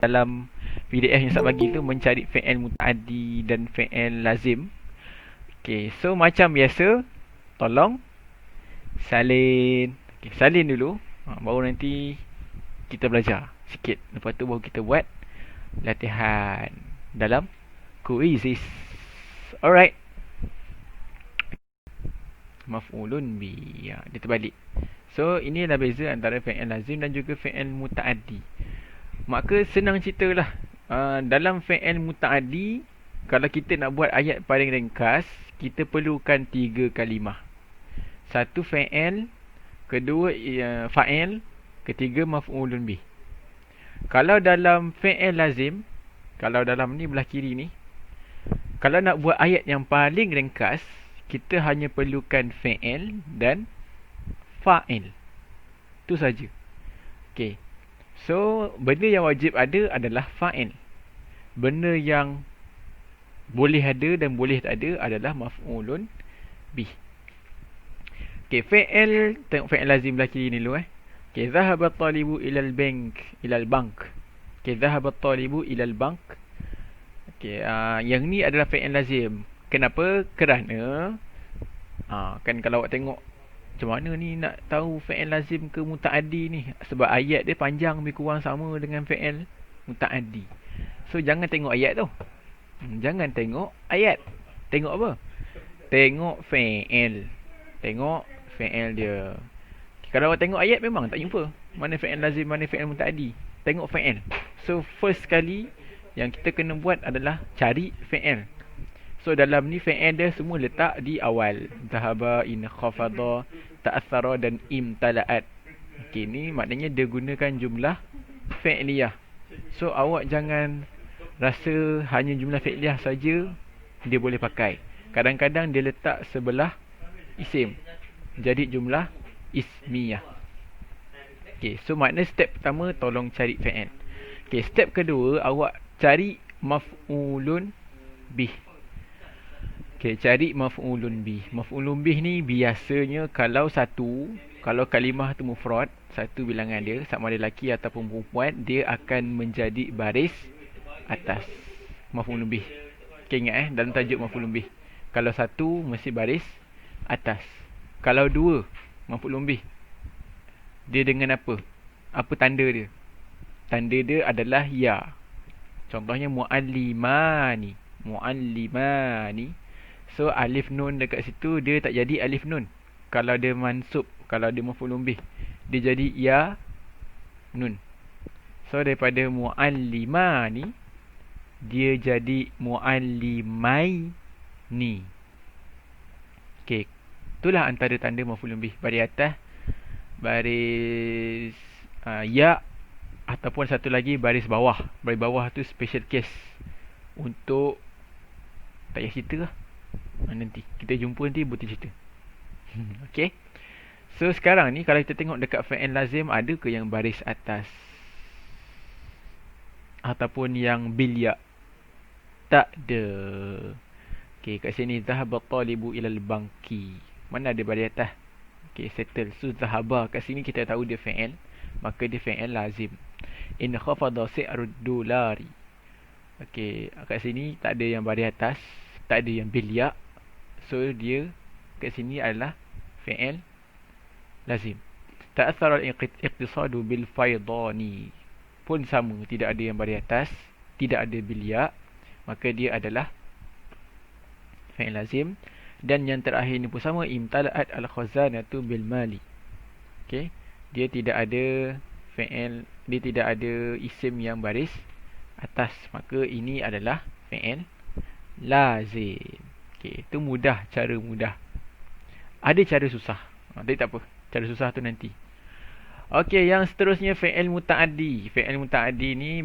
dalam PDF yang saya bagi tu mencari fi'il muta'addi dan fi'il lazim. Okay, so macam biasa, tolong salin. Okay, salin dulu. Baru nanti kita belajar sikit. Lepas tu baru kita buat latihan dalam quizzes. Alright. Maf'ulun bi. Ya, dia terbalik. So, ini adalah beza antara fi'il lazim dan juga fi'il muta'addi. Maka senang cerita lah. Dalam fi'il muta'addi, kalau kita nak buat ayat paling ringkas, kita perlukan 3 kalimah. Satu fi'il, kedua fa'il, ketiga maf'ulun bih. Kalau dalam fi'il lazim, kalau dalam ni belah kiri ni, kalau nak buat ayat yang paling ringkas, kita hanya perlukan fi'il dan fa'il. Itu saja. Okay. So, benda yang wajib ada adalah fa'il. Benda yang boleh ada dan boleh tak ada adalah maf'ulun bih. Okay, fi'il, tengok fi'il lazim belah kiri ni dulu Okay, zahaba talibu ilal bank. Okay, zahaba talibu ilal bank. Okay, yang ni adalah fi'il lazim. Kenapa? Kerana kan kalau awak tengok macam mana ni nak tahu fi'il lazim ke muta'addi ni, sebab ayat dia panjang lebih kurang sama dengan fi'il muta'addi. So jangan tengok ayat tu. Jangan tengok ayat. Tengok apa? Tengok fi'il. Tengok fi'il dia. Kalau awak tengok ayat memang tak jumpa mana fi'il lazim, mana fi'il muta'addi. Tengok fi'il. So first kali yang kita kena buat adalah cari fi'il. So dalam ni fi'il dia semua letak di awal. Zahaba, in khafada, ta'athara dan imtala'at. Okay, ni maknanya dia gunakan jumlah fi'liyah. So awak jangan rasa hanya jumlah fi'liyah saja dia boleh pakai. Kadang-kadang dia letak sebelah isim, jadi jumlah ismiyah. Okay, so makna step pertama tolong cari fi'il. Okay, step kedua awak cari maf'ulun bih. Okay, cari maf'ulun bih. Maf'ulun bih ni biasanya kalau kalimah tu mufrad, satu bilangan dia, sama ada lelaki ataupun perempuan, dia akan menjadi baris atas. Maf'ulun bih. Okay, ingat dalam tajuk maf'ulun bih. Kalau satu, mesti baris atas. Kalau dua, maf'ulun bih, dia dengan apa? Apa tanda dia? Tanda dia adalah ya. Contohnya mu'allimani. Mu'allimani. So alif nun dekat situ dia tak jadi alif nun. Kalau dia mansub, kalau dia maf'ulun bih, dia jadi ya nun. So daripada mu'allimani dia jadi mu'allimaini. Okey. Itulah antara tanda maf'ulun bih. Baris atas, baris ya, ataupun satu lagi baris bawah. Baris bawah tu special case untuk tak payah cerita lah. Nanti kita jumpa nanti buat cerita. Okay. So sekarang ni kalau kita tengok dekat fi'il lazim, ada ke yang baris atas ataupun yang bil ya? Tak ada. Okay, kat sini zahaba talibu ilal banki. Mana ada baris atas? Okay, settle. So zahaba kat sini kita tahu dia fi'il, maka dia fi'il lazim. In khafada si'rud dolari. Okay, kat sini tak ada yang baris atas, tak ada yang bil ya. So dia kat sini adalah fi'il lazim. Ta'athara al-iqtisadu bil faydani. Pun sama, tidak ada yang baris atas, tidak ada bil ya, maka dia adalah fi'il lazim. Dan yang terakhir ni pun sama, imtala'at al-khazanatu bil mali. Okey, dia tidak ada fi'il, dia tidak ada isim yang baris atas, maka ini adalah fi'il lazim. Okey, itu mudah, cara mudah. Ada cara susah. Tapi tak apa, cara susah tu nanti. Okey, yang seterusnya fi'il muta'addi. Fi'il muta'addi ni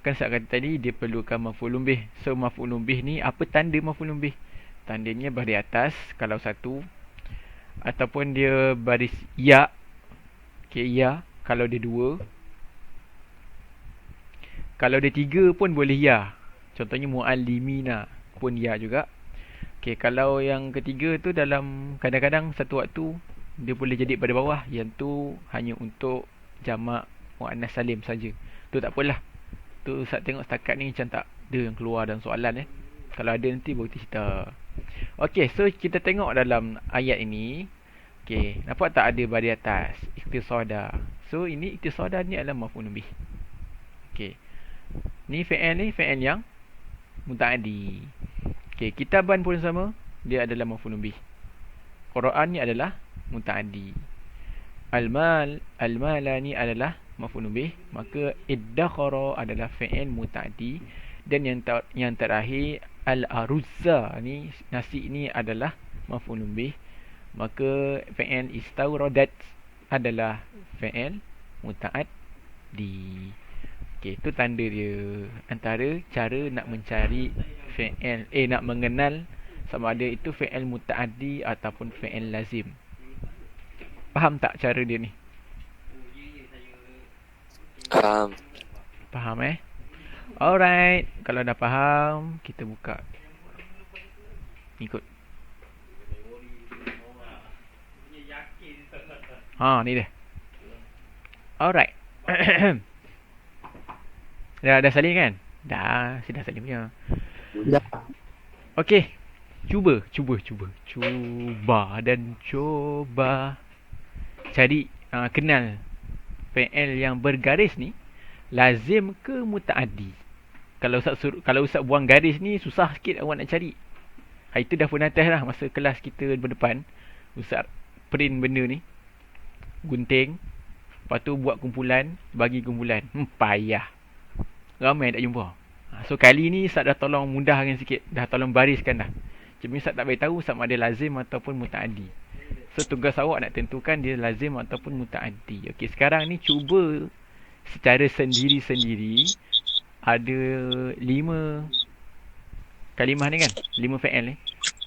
kan saya kata tadi dia perlukan maf'ulun bih. So maf'ulun bih ni apa tanda maf'ulun bih? Tandanya baris atas kalau satu, ataupun dia baris ya. Okey, ya kalau dia dua. Kalau dia tiga pun boleh ya. Contohnya mu'allimina pun ya juga. Okay, kalau yang ketiga tu dalam kadang-kadang satu waktu dia boleh jadi pada bawah. Yang tu hanya untuk jamak muannas salim saja. Tu tak apalah. Tu Ustaz tengok setakat ni macam tak ada yang keluar dalam soalan Kalau ada nanti baru kita cerita. Okey, so kita tengok dalam ayat ini. Okey, nampak tak ada baris atas iqtisada. So ini iqtisada ni adalah maf'ul bih. Okey. Ni fi'il yang mutaaddi. Okey, kitaban pun sama, dia adalah maf'ul bih. Quran ni adalah mutaaddi. Al-mala ni adalah maf'ul bih, maka iddakhara adalah fi'il mutaaddi. Dan yang terakhir al-aruzza ni, nasi ni adalah maf'ul bih, maka fi'il istawradat adalah fi'il mutaaddi. Okey, tu tanda dia. Antara cara nak mencari fi'il, nak mengenal sama ada itu fi'il mutaaddi ataupun fi'il lazim. Faham tak cara dia ni? Faham. Faham Alright, kalau dah faham, kita buka. Ikut. Ni dia. Alright. Dah salin kan? Dah salin punya. Dah. Okey. Cuba dan coba cari kenal fi'il yang bergaris ni lazim ke mutaaddi. Kalau Ustaz buang garis ni susah sikit awak nak cari. Itu dah pernah test lah masa kelas kita berdepan. Ustaz print benda ni, gunting, lepas tu buat kumpulan, bagi kumpulan. Payah. Ramai tak jumpa. So kali ni Ustaz dah tolong mudahkan sikit, dah tolong bariskan dah. Cuma Ustaz tak beritahu sama ada lazim ataupun mutaaddi. So tugas awak nak tentukan dia lazim ataupun mutaaddi. Okey, sekarang ni cuba secara sendiri-sendiri. Ada 5 kalimah ni kan? 5 fi'il ni.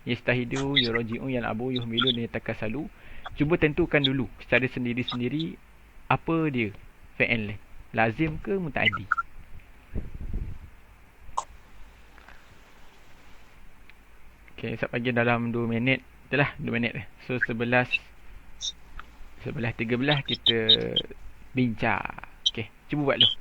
Yastahidu, yuraji'u, yal'abu, yuhmilu dan yatakasalu. Cuba tentukan dulu secara sendiri-sendiri apa dia fi'il ni. Lazim ke mutaaddi? Okey, Ustaz bagi dalam 2 minit. Itulah 2 minit. So 11:13 kita bincang. Okey, cuba buat dulu.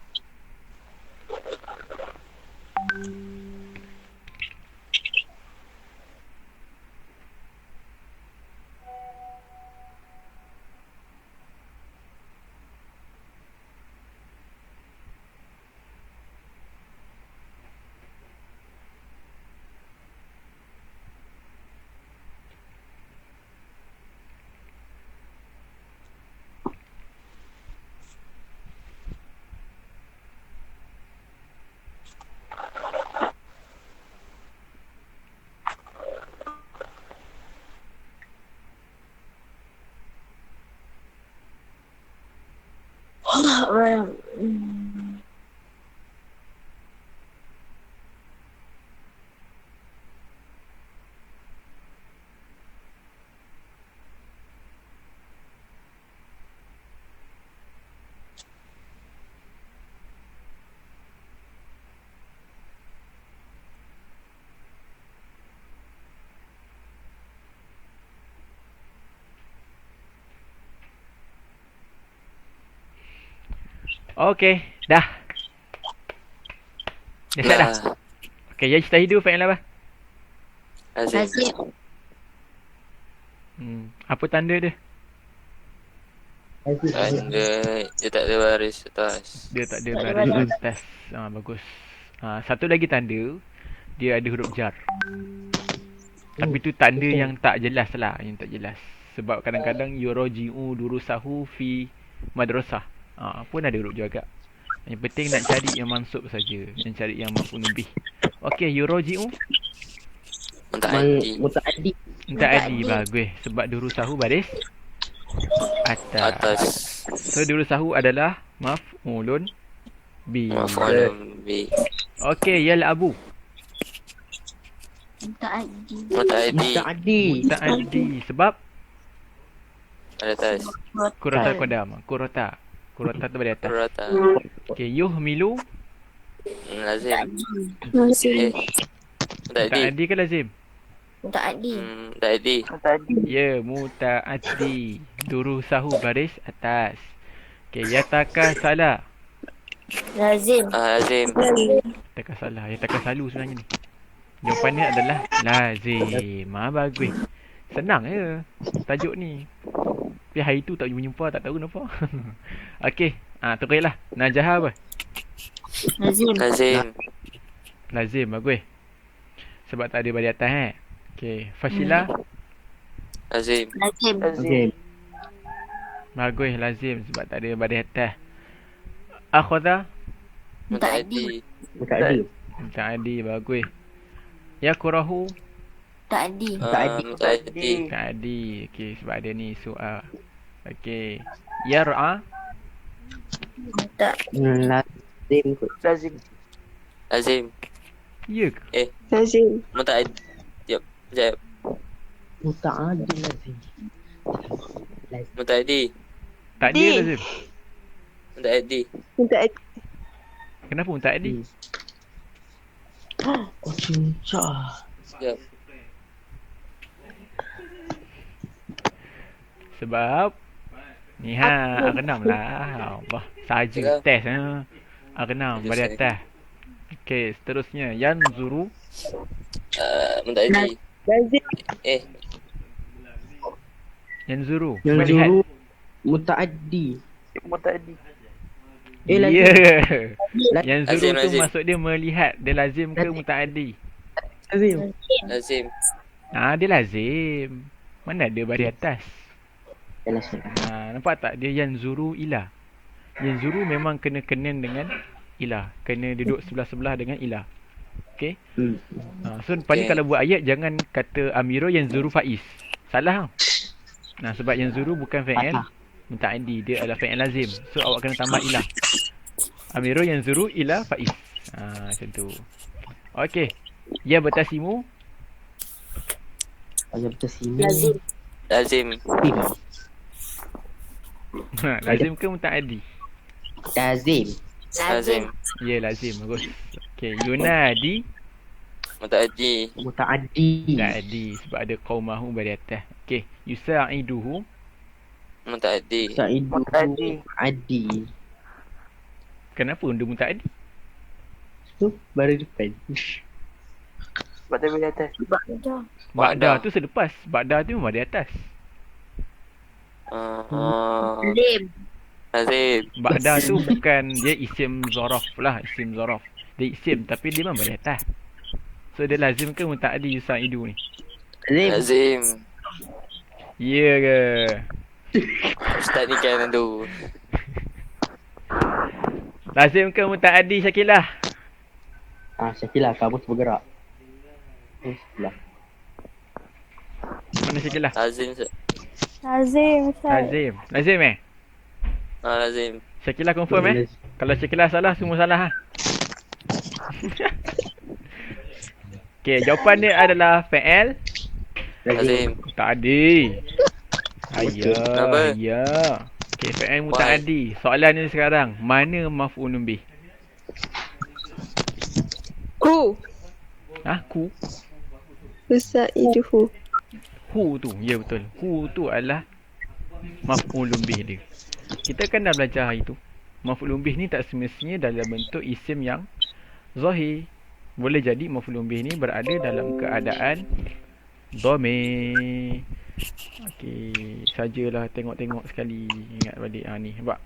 Okey, dah. Dah siap dah. Okey, yastahidu fi'il apa? Lazim. Apa tanda dia? Tanda dia tak ada baris atas. Dia tak ada baris atas. Bagus. Satu lagi tanda, dia ada huruf jar. Tapi tu tanda yang tak jelas lah, yang tak jelas. Sebab kadang-kadang yuraji'u durusahu fi madrasah. Pun ada huruf jar agak. Yang penting nak cari yang mansub saja, yang cari yang maf'ul bih. Okey, yuraji'u Mutaaddi. mutaaddi bagus sebab durusahu baris atas. So durusahu adalah maf'ulun bih. Maf'ulun bih. Okey, yal'abu Mutaaddi. Sebab Ada atas. kurata qadam. Kurata tu pada atas. Kurata. Okey, yuhmilu Lazim. mutaaddi ke lazim? Mutaaddi. Ya, mutaaddi. Durusahu baris atas. Okey, yataka salah. Lazim. Lazim. Takkan salah. Yang takkan selalu sebenarnya ni. Jawapannya adalah lazim. Bagus. Senang je tajuk ni. Tapi hari tu tak jumpa, tak tahu kenapa. Okey. Teruslah. Najah apa? Lazim. Lazim. Lazim. Bagus. Sebab tak ada balik atas Okey. Fashila. Lazim. Lazim. Bagus. Lazim. Sebab tak ada balik atas. Akhadha. Mutaaddi. Muta'addi. Bagus. Yakrahu. Ta'di. Mutaaddi. Muta'addi. Okey. Sebab ada ni soal. Okey. Yar'a. Lazim kot. Lazim. Ya ke? Lazim. Mutaaddi. Jap. Jap. Muta'addi lazim. Mutaaddi. Tak ada lazim. Mutaaddi. Untuk Kenapa muta'addi? Oh cinta. Jap. Sebab ni akhnam lah. Allah. Saja Yalah. test Akhnam Bagus, balik atas. Okey, seterusnya yanzuru. Mutaaddi. Lazim. Yanzuru. Yang Melihat. zuru muta'addi. Ya. La- Yanzuru Lazim, tu lazim. maksud dia melihat. Dia lazim ke Lazim. muta'addi? Lazim. Lazim. Dia lazim. Mana ada balik atas? Lazim. Nampak tak dia yanzuru ilah. Yanzuru memang kena kenan dengan ilah. Kena duduk sebelah-sebelah dengan ilah. Okey? So lepas ni Okey. kalau buat ayat jangan kata Amiro yanzuru Faiz. Salah sebab yanzuru bukan fi'il muta'addi, dia adalah fi'il lazim. So awak kena tambah ilah. Amiro yanzuru ila Faiz. Macam tu. Okey. Ya bertasimu. Ayat bersini. Lazim. Lazim. Lazim ke muta'addi? Lazim. Lazim. Ya lazim. Bagus. Okey, yunadi Mutaaddi. Muta'addi. muta'addi sebab ada qaumahu bagi atas. Okey, yusa'iduhu. Mutaaddi. Muta'addi. Kenapa dia muta'addi? Tu baru depan. Ba'da. Ba'da tu selepas. Ba'da tu memang di atas. Lazim. Lazim. Ba'da tu bukan dia isim zaraf lah, isim zaraf. Dia isim tapi dia memang di atas. So dia lazim ke muta'addi yusa'idu ni? Lazim. Lazim. Ya ke? Ustaz ni kan tu. Lazim ke muta'addi Syakilah? Syakilah kamu bergerak. Syakilah. Mana Syakilah? Lazim. Lazim. Ustaz. Lazim. Lazim Lazim. Syakilah confirm Kalau Syakilah salah semua salah Okey, jawapan dia adalah fi'il Lazim. muta'addi. Kenapa? Ya. Okey, fi'il muta'addi. Soalan ni sekarang, mana maf'ulun bih? Ku. Ku. Usaiduhu. Hu tu. Ya betul. Hu tu adalah maf'ulun bih dia. Kita kan dah belajar hari tu. Maf'ulun bih ni tak semestinya dalam bentuk isim yang zahir. Boleh jadi maf'ulun bih ni berada dalam keadaan dhamir. Okey, sajalah tengok-tengok sekali, ingat balik ni. Nampak?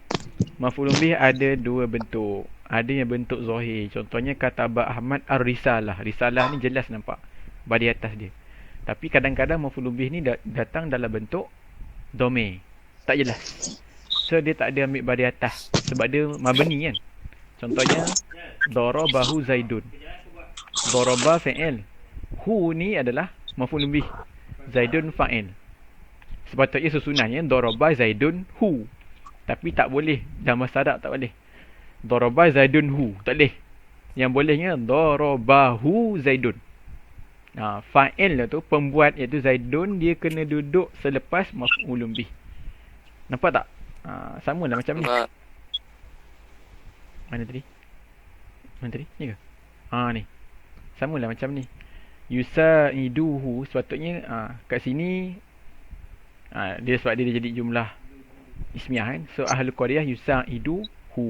Maf'ulun bih ada dua bentuk. Ada yang bentuk zahir. Contohnya kataba Ahmad ar-risalah. Risalah ni jelas nampak badi atas dia. Tapi kadang-kadang maf'ulun bih ni datang dalam bentuk dhamir. Tak jelas. So dia tak ada ambil badi atas sebab dia mabni kan. Contohnya darabahu Zaidun. Daraba fi'il. Hu ni adalah maf'ulun bih. Zaidun fa'il. Sepatutnya susunannya daraba Zaidun hu. Tapi tak boleh. Dalam bahasa Arab tak boleh. Daraba Zaidun hu. Tak boleh. Yang bolehnya darabahu Zaidun. Fa'il tu pembuat iaitu Zaidun, dia kena duduk selepas maf'ulun bih. Nampak tak? Sama lah macam ni. Mana tadi? Ni ke? Ni. Sama lah macam ni. Yusa'iduhu sepatutnya kat sini dia sebab dia jadi jumlah ismiah kan. So ahlul qaryah yusa'iduhu.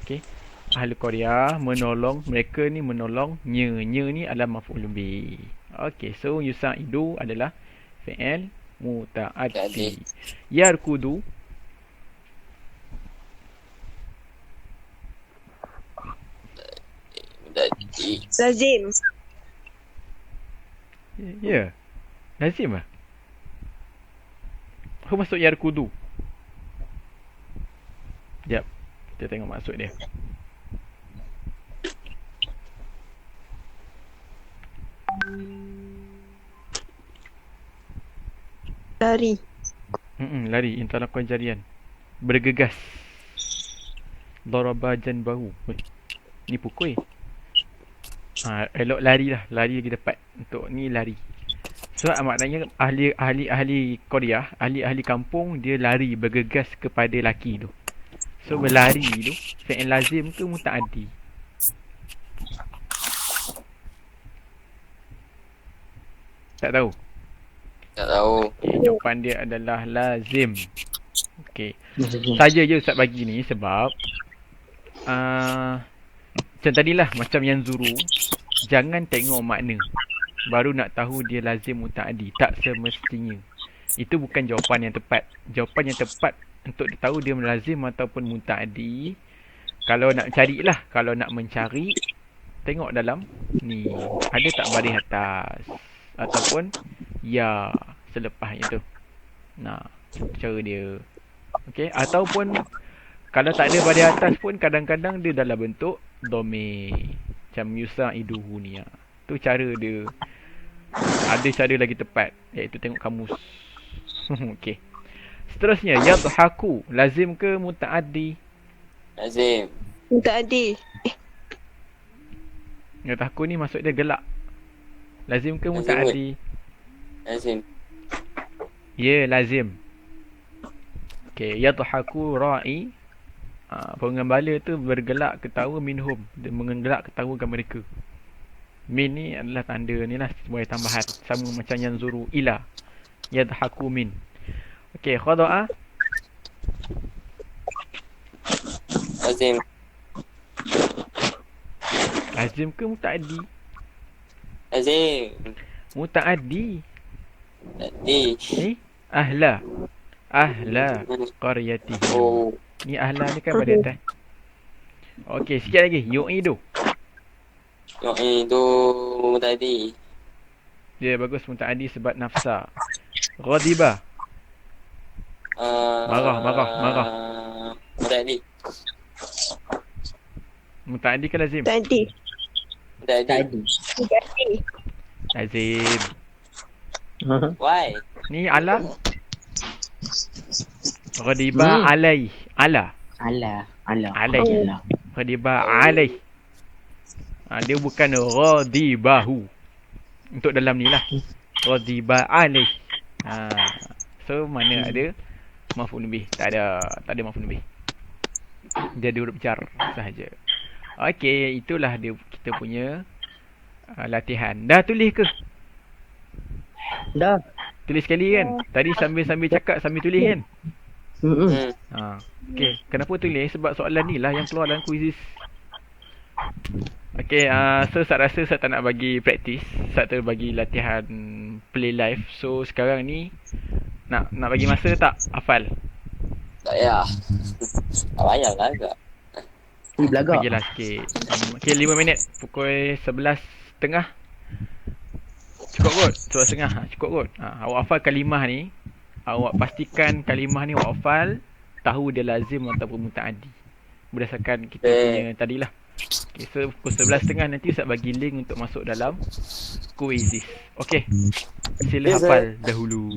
Okey. Ahli Korea menolong, mereka ni menolong, nya ni adalah maf'ulun bih. Okey, so yusa'idu adalah fi'il muta'addi. Yarkudu Tadi. Lazim. ya. Lazim ah. Apa maksud yarkudu? Jap. Kita tengok maksud dia. Lari. Lari, intalaqal jarian. Bergegas. Daraba janbahu. Ni pukul. Elok lari lah. Lari lagi tepat. Untuk ni lari. Sebab maknanya ahli Korea, ahli kampung, dia lari bergegas kepada laki tu. So berlari tu fi'il lazim ke muta'addi? Tak tahu. Tak tahu. Okay, jawapan dia adalah lazim. Okey. Saja je Ustaz bagi ni sebab macam tadilah, macam yang zuru, jangan tengok makna baru nak tahu dia lazim muta'addi. Tak semestinya. Itu bukan jawapan yang tepat. Jawapan yang tepat untuk tahu dia lazim ataupun muta'addi, kalau nak carilah, kalau nak mencari, tengok dalam ni ada tak baris atas ataupun ya selepas itu. Nah, cara dia. Okey, ataupun kalau tak ada baris atas pun kadang-kadang dia dalam bentuk dhamir. Macam yusa'iduhu ni. Tu cara dia. Ada cara lagi tepat, iaitu tengok kamus. Okey. Seterusnya, yadhaku lazim ke muta'addi? Lazim. Muta'addi. Yadhaku ni maksud dia gelak. Lazim ke muta'addi? Lazim. Ya, lazim. Okey, yadhaku ra'i. Pengembala tu bergelak ketawa minhum. Dia menggelak ketawakan mereka. Min ni adalah tanda ni lah, sebagai tambahan. Sama macam yang zuru ila. Yadhaku min. Okey, khada'a. Lazim. Lazim ke muta'addi? Lazim. Muta'addi. Tadi. Ni ahla. Ahla qaryatihi. Oh. Ni ahla ni kan pada atas. Okey, sikit lagi. Yu'idu. Yang itu tadi. Dia bagus muta'addi sebab nafsa. Ghadiba. Marah. Tadi. Muta'addi ke lazim? Muta'addi. Tadi. Muta'addi. Lazim. Why? Ni ala. Ghadiba alai. Ala. Alah. Alai. Ghadiba alai. Dia bukan ghadibahu. Untuk dalam ni lah. Ghadiba alai. So mana ada maf'ul bih? Tak ada maf'ul bih. Dia ada huruf jar sahaja. Okey, itulah dia kita punya latihan. Dah tulis ke? Dah. Tulis sekali kan? Tadi sambil cakap sambil tulis kan? Okey, kenapa tulis? Sebab soalan ni lah yang keluar dalam quizzes. Okey, so Ustaz rasa Ustaz tak nak bagi praktis. Ustaz tu bagi latihan play live. So sekarang ni nak bagi masa tak? Hafal. Tak payah. Tak payah lah agak. Belagak. Bagilah sikit. Okey, 5 minit. Pukul 11.30. Cukup kot. 12.30. Cukup kot. Awak hafal kalimah ni. Awak pastikan kalimah ni awak hafal. Tahu dia lazim ataupun muta'addi. Berdasarkan kita punya tadilah. Okay, so pukul 11.30 nanti Ustaz bagi link untuk masuk dalam quizzes. Okey. Sila hafal dahulu.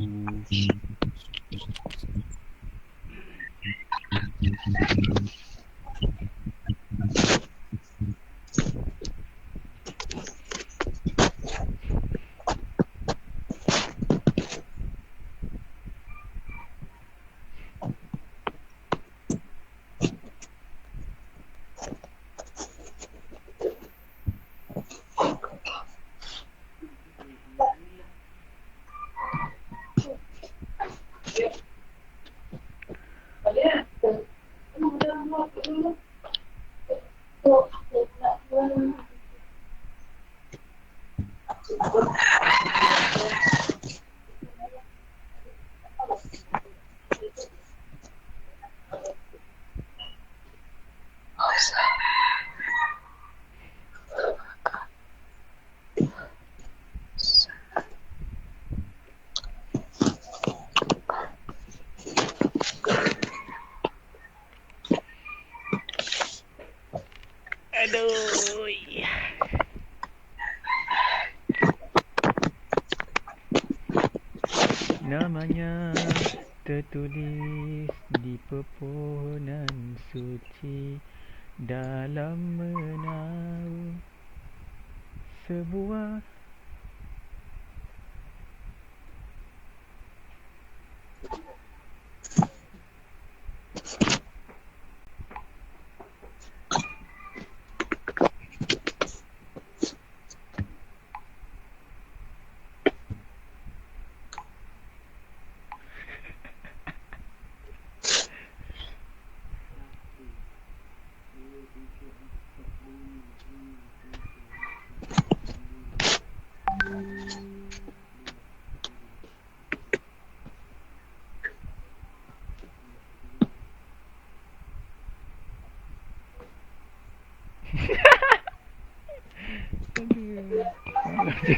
Aduh. Namanya tertulis di pepohonan suci dalam menara sebuah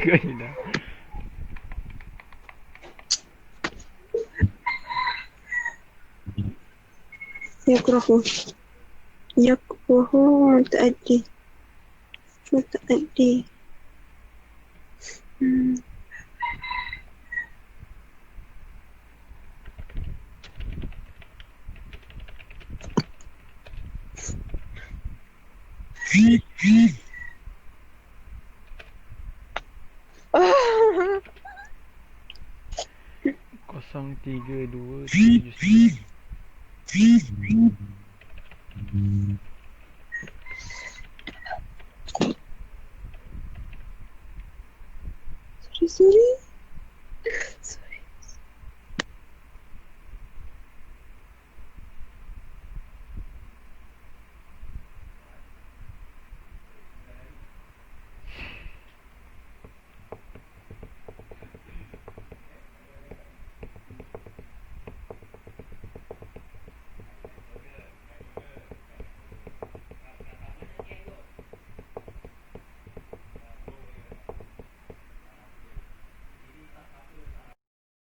juga ni dah. Yakrahu. Yakrahu mutaaddi. Mutaaddi. Kosong 3 2 7 9.